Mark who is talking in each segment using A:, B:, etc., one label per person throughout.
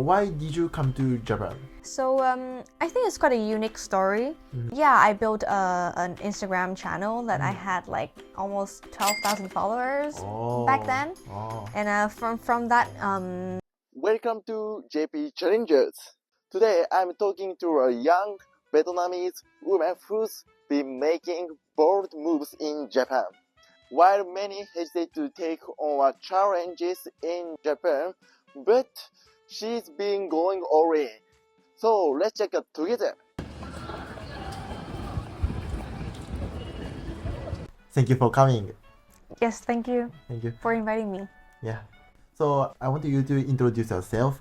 A: why did you come to Japan?
B: So I think it's quite a unique story. Yeah, I built an Instagram channel that I had like almost 12,000 followers back then. And from that...
C: Welcome to JP Challengers. Today I'm talking to a young Vietnamese woman who's been making bold moves in Japan. While many hesitate to take on challenges in Japan, but she's been going all in. So let's check it together.
A: Thank you for coming.
B: Yes, thank you
A: Thank you.
B: for inviting me.
A: Yeah. So I want you to introduce yourself.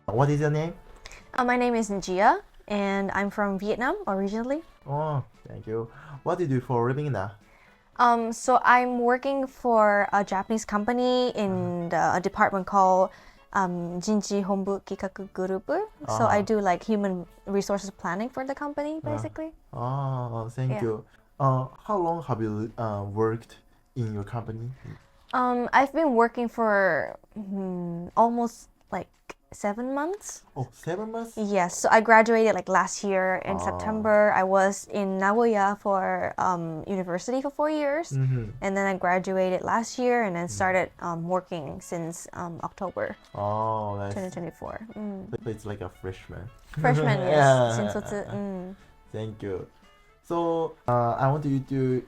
A: What is your name?
B: My name is Njia, and I'm from Vietnam originally.
A: Oh, thank you. What do you do for a living now?
B: So I'm working for a Japanese company in a department called Jinji Honbu Kikaku Group. So I do like human resources planning for the company, basically.
A: Oh, thank you. How long have you worked in your company?
B: I've been working for almost like 7 months.
A: Oh, 7 months?
B: Yes, so I graduated like last year in September. I was in Nagoya for university for 4 years, and then I graduated last year and then started working since October
A: Oh, nice.
B: 2024.
A: So it's like a freshman.
B: Freshman, yes.
A: Yeah.
B: Shinsotsu.
A: Thank you. So I want you to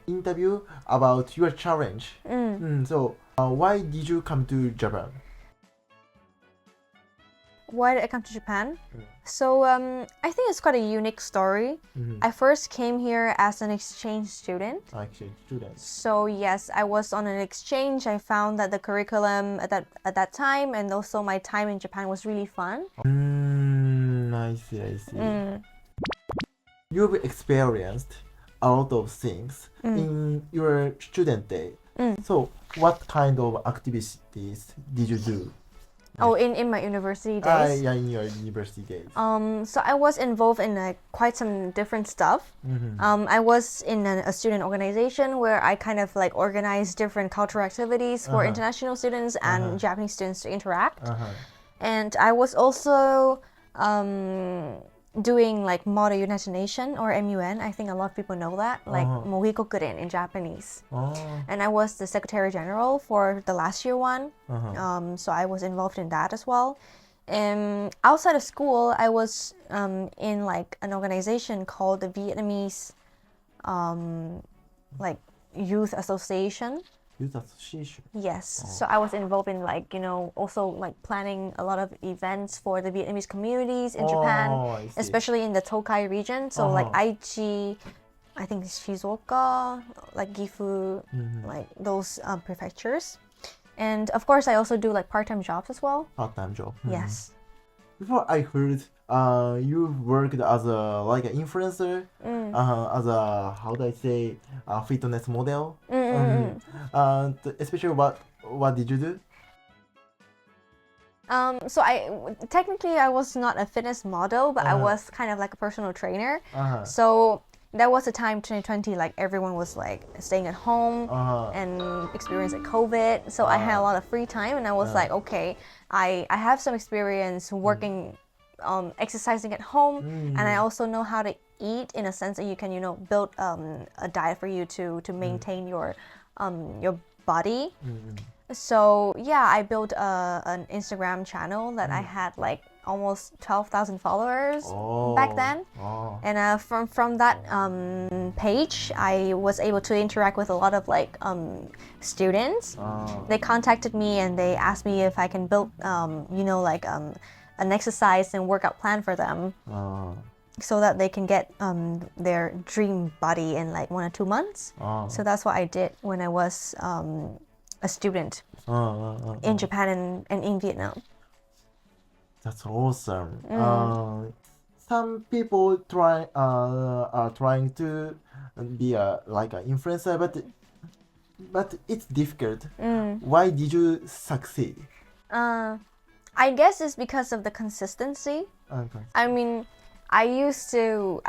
A: interview about your challenge. So why did you come to Japan?
B: Why did I come to Japan? So I think it's quite a unique story. I first came here as an exchange student.
A: Exchange student.
B: So yes, I was on an exchange. I found that the curriculum at that time and also my time in Japan was really fun.
A: I see. You've experienced a lot of things in your student day. So what kind of activities did you do?
B: Oh, in my university days?
A: Yeah, in your university days.
B: So I was involved in quite some different stuff. I was in a student organization where I kind of like organized different cultural activities for international students and Japanese students to interact. And I was also doing like Model United Nation or MUN. I think a lot of people know that, like Mohikokurin in Japanese. And I was the Secretary General for the last year one. So I was involved in that as well. And outside of school, I was in like an organization called the Vietnamese like Youth Association.
A: Youth Association?
B: Yes. So I was involved in like, also like planning a lot of events for the Vietnamese communities in Japan, especially in the Tokai region. So like Aichi, I think Shizuoka, like Gifu, like those prefectures. And of course, I also do like part-time jobs as well.
A: Part-time job.
B: Yes.
A: Before I heard you worked as a like an influencer, as a how do I say fitness model. Especially what did you do?
B: So I was not a fitness model, but I was kind of like a personal trainer. So that was the time 2020, like everyone was like staying at home and experiencing COVID. So I had a lot of free time and I was like, okay, I have some experience working, exercising at home, and I also know how to eat in a sense that you can, build a diet for you to maintain your body. So yeah, I built an Instagram channel that I had like almost 12,000 followers back then. And from that page, I was able to interact with a lot of like students. They contacted me and they asked me if I can build, like an exercise and workout plan for them. So that they can get their dream body in like 1 or 2 months. So that's what I did when I was a student in Japan and in Vietnam.
A: That's awesome. Some people are trying to be like an influencer, but it's difficult. Why did you succeed?
B: I guess it's because of the consistency. I mean, I used to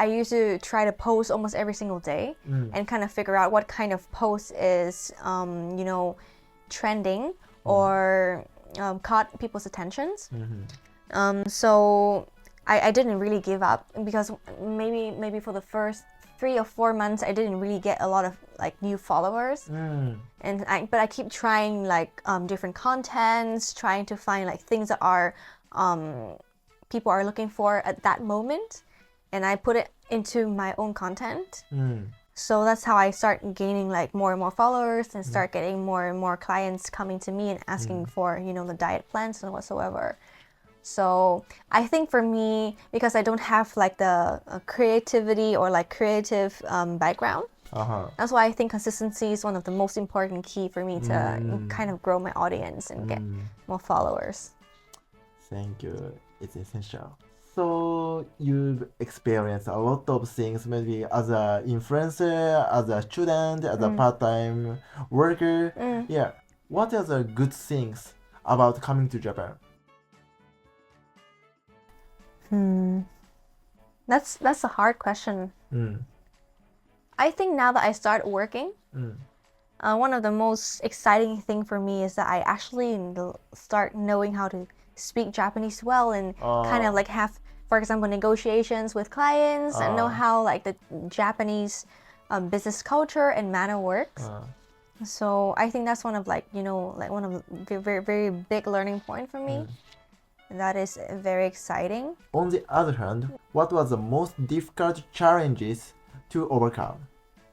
B: try to post almost every single day and kind of figure out what kind of post is trending or caught people's attentions. So I didn't really give up because maybe for the first 3 or 4 months I didn't really get a lot of like new followers. But I keep trying like different contents, trying to find like things that are people are looking for at that moment, and I put it into my own content. So that's how I start gaining like more and more followers and start getting more and more clients coming to me and asking for, you know, the diet plans and whatsoever. So I think for me, because I don't have like the creativity or like creative background, that's why I think consistency is one of the most important key for me to kind of grow my audience and get more followers.
A: Thank you. It's essential. So you've experienced a lot of things, maybe as an influencer, as a student, as a part-time worker. Yeah. What are the good things about coming to Japan?
B: That's a hard question. I think now that I start working, one of the most exciting thing for me is that I actually start knowing how to speak Japanese well and kind of like have, for example, negotiations with clients and know how like the Japanese business culture and manner works. So I think that's one of like, you know, like one of the very, very big learning point for me. And that is very exciting.
A: On the other hand, what was the most difficult challenges to overcome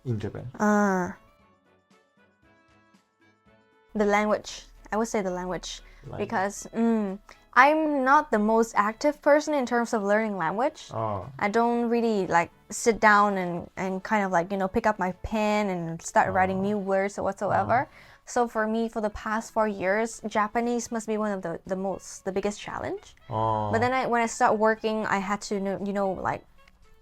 A: in Japan?
B: The language. I would say the language. Because I'm not the most active person in terms of learning language. I don't really like sit down and kind of like, you know, pick up my pen and start writing new words or whatsoever. So for me, for the past 4 years, Japanese must be one of the biggest challenge. But then when I start working, I had to, you know, like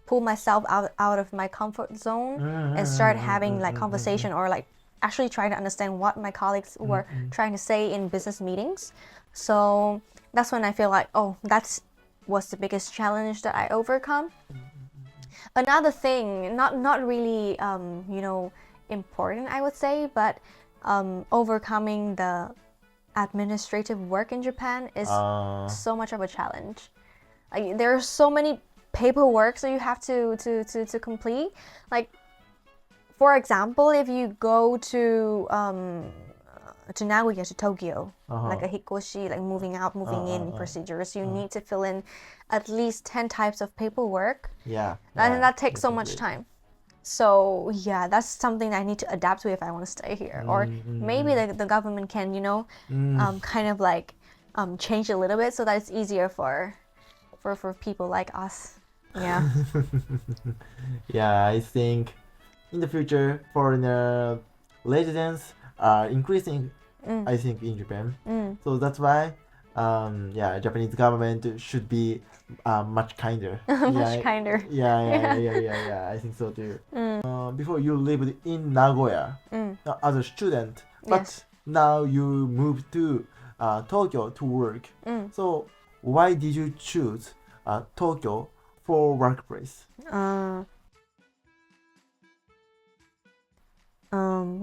B: pull myself out of my comfort zone and start having like conversation or like actually trying to understand what my colleagues were trying to say in business meetings. So that's when I feel like, oh, that was the biggest challenge that I overcome. Another thing, not really, you know, important, I would say, but overcoming the administrative work in Japan is so much of a challenge. Like, there are so many paperwork that you have to complete. Like, for example, if you go to Nagoya, to Tokyo, like a hikoshi, like moving out, moving in procedures, you need to fill in at least 10 types of paperwork. And that takes so much time. So yeah, that's something I need to adapt to if I want to stay here. Or maybe the government can, you know, kind of like change a little bit so that it's easier for people like us. Yeah.
A: Yeah, I think in the future foreigner residents are increasing, I think, in Japan. So that's why Japanese government should be much kinder.
B: Much kinder.
A: Yeah, I think so too. Before you lived in Nagoya as a student, but now you moved to Tokyo to work. So why did you choose Tokyo for workplace?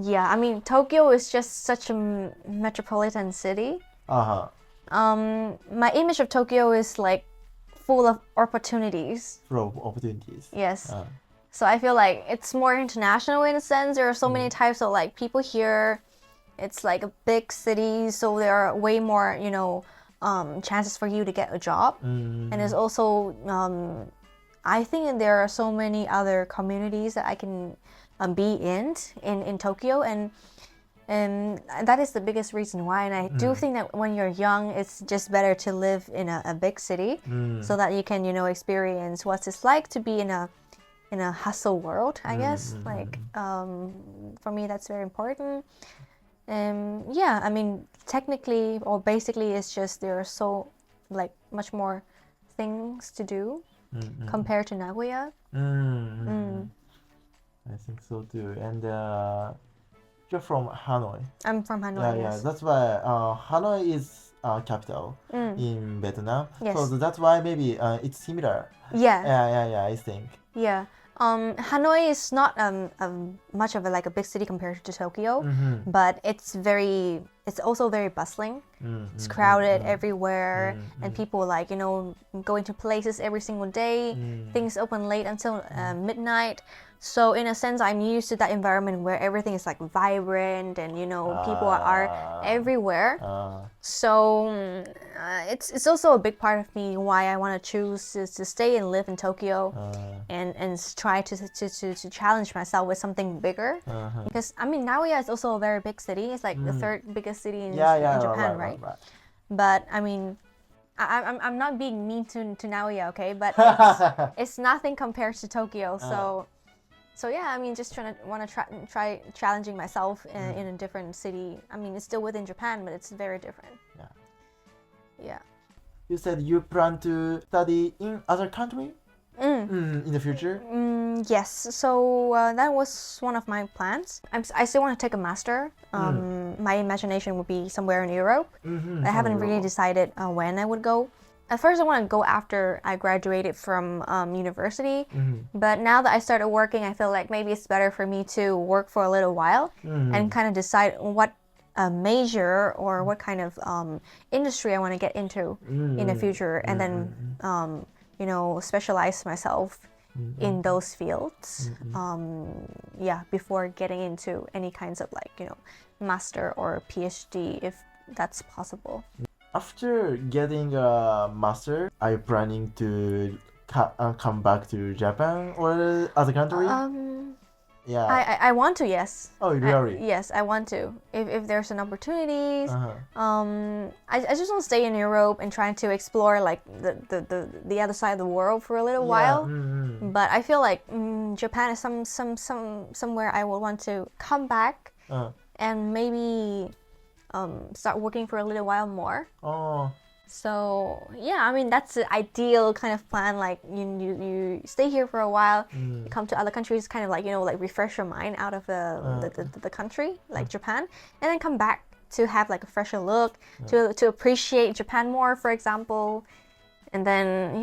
B: Yeah, I mean, Tokyo is just such a metropolitan city. My image of Tokyo is like full of opportunities. Yes. So I feel like it's more international in a sense. There are so many types of like people here. It's like a big city, so there are way more, you know, chances for you to get a job. And there's also, I think there are so many other communities that I can be in Tokyo, and that is the biggest reason why. And I do think that when you're young, it's just better to live in a big city so that you can, you know, experience what it's like to be in a hustle world, I guess. Like, for me, that's very important. Yeah, I mean, technically or basically, it's just there are so like much more things to do compared to Nagoya.
A: I think so too. And you're from Hanoi.
B: I'm from Hanoi.
A: Yeah,
B: yes.
A: that's why Hanoi is capital in Vietnam.
B: Yes.
A: So that's why maybe it's similar.
B: Yeah.
A: Yeah, I think.
B: Yeah. Hanoi is not much of a big city compared to Tokyo, but it's also very bustling. It's crowded everywhere, and people going to places every single day. Things open late until midnight. So in a sense, I'm used to that environment where everything is vibrant and people are everywhere. So it's also a big part of me why I want to choose to stay and live in Tokyo and try to challenge myself with something bigger. Because Nagoya is also a very big city. It's the third biggest city in Japan, right? But I'm not being mean to Nagoya, okay? But it's nothing compared to Tokyo. So yeah, just want to try challenging myself in a different city. It's still within Japan, but it's very different. Yeah.
A: You said you plan to study in other country in the future?
B: Yes. So that was one of my plans. I still want to take a master. My imagination would be somewhere in Europe. I haven't really decided when I would go. At first, I want to go after I graduated from university, but now that I started working, I feel like maybe it's better for me to work for a little while and kind of decide what major or what kind of industry I want to get into in the future, and then specialize myself in those fields. Before getting into any kinds of master or PhD, if that's possible.
A: After getting a master, are you planning to come back to Japan or other country?
B: I want to, yes.
A: Oh, really?
B: Yes, I want to. If there's an opportunity, I just want to stay in Europe and try to explore the other side of the world for a little while. But I feel like Japan is somewhere I will want to come back and maybe start working for a little while more. So yeah, that's the ideal kind of plan. You stay here for a while, you come to other countries, kind of refresh your mind out of the country, like Japan, and then come back to have a fresher look, to appreciate Japan more, for example. And then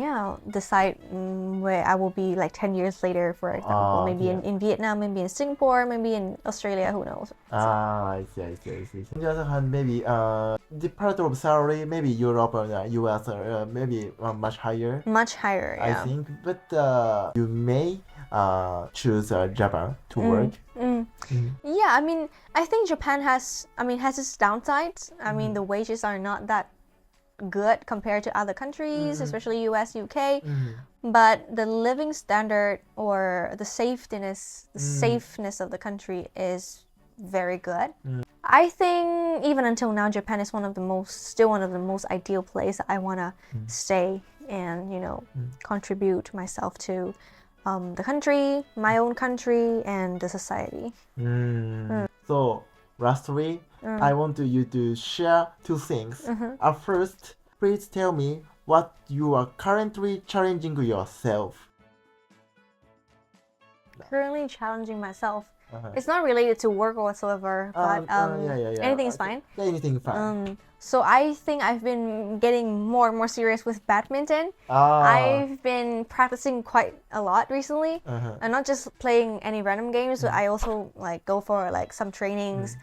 B: decide where I will be 10 years later, for example. Maybe in Vietnam, maybe in Singapore, maybe in Australia, who knows.
A: I see. On the other hand, maybe the part of salary, maybe Europe or US or maybe much higher.
B: Much higher, yeah.
A: I think, but you may choose Japan to work.
B: Yeah, I think Japan has its downsides. The wages are not that good compared to other countries, especially US, UK, but the living standard or the safeness of the country is very good. I think even until now, Japan is still one of the most ideal places I want to stay and contribute myself to the country, my own country, and the society.
A: So lastly, I want you to share two things. At first, please tell me what you are currently challenging yourself.
B: Currently challenging myself. It's not related to work whatsoever, but anything is fine.
A: Yeah, anything fine.
B: So I think I've been getting more and more serious with badminton. I've been practicing quite a lot recently, and not just playing any random games, but I also go for some trainings.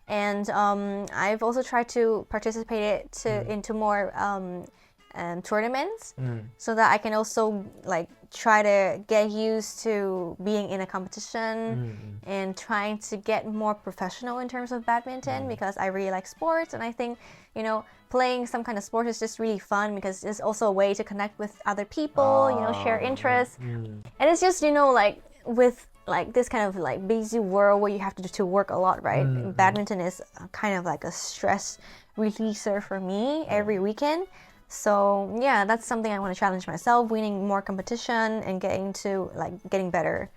B: And I've also tried to participate into more tournaments, so that I can also try to get used to being in a competition and trying to get more professional in terms of badminton, because I really like sports, and I think playing some kind of sport is just really fun because it's also a way to connect with other people, share interests, and it's just with this kind of busy world where you have to work a lot, right? Badminton is kind of a stress releaser for me every weekend. So yeah, that's something I want to challenge myself, winning more competition and getting better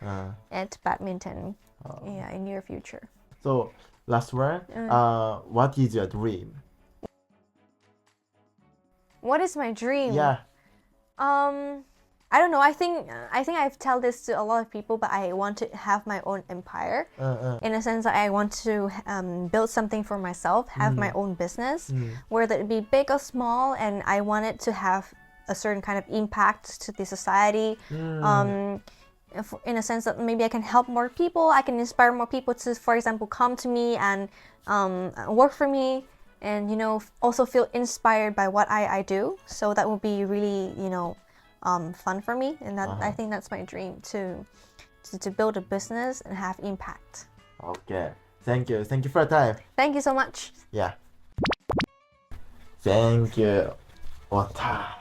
B: at badminton in near future.
A: So last one, what is your dream?
B: What is my dream?
A: Yeah.
B: I don't know. I think I've told this to a lot of people, but I want to have my own empire. In a sense that I want to build something for myself, have my own business, whether it be big or small, and I want it to have a certain kind of impact to the society. in a sense that maybe I can help more people. I can inspire more people to, for example, come to me and work for me, and also feel inspired by what I do. So that would be really fun for me, and that I think that's my dream to build a business and have impact.
A: Okay. Thank you for your time.
B: Thank you so much.
A: Yeah. Thank you. 終わった。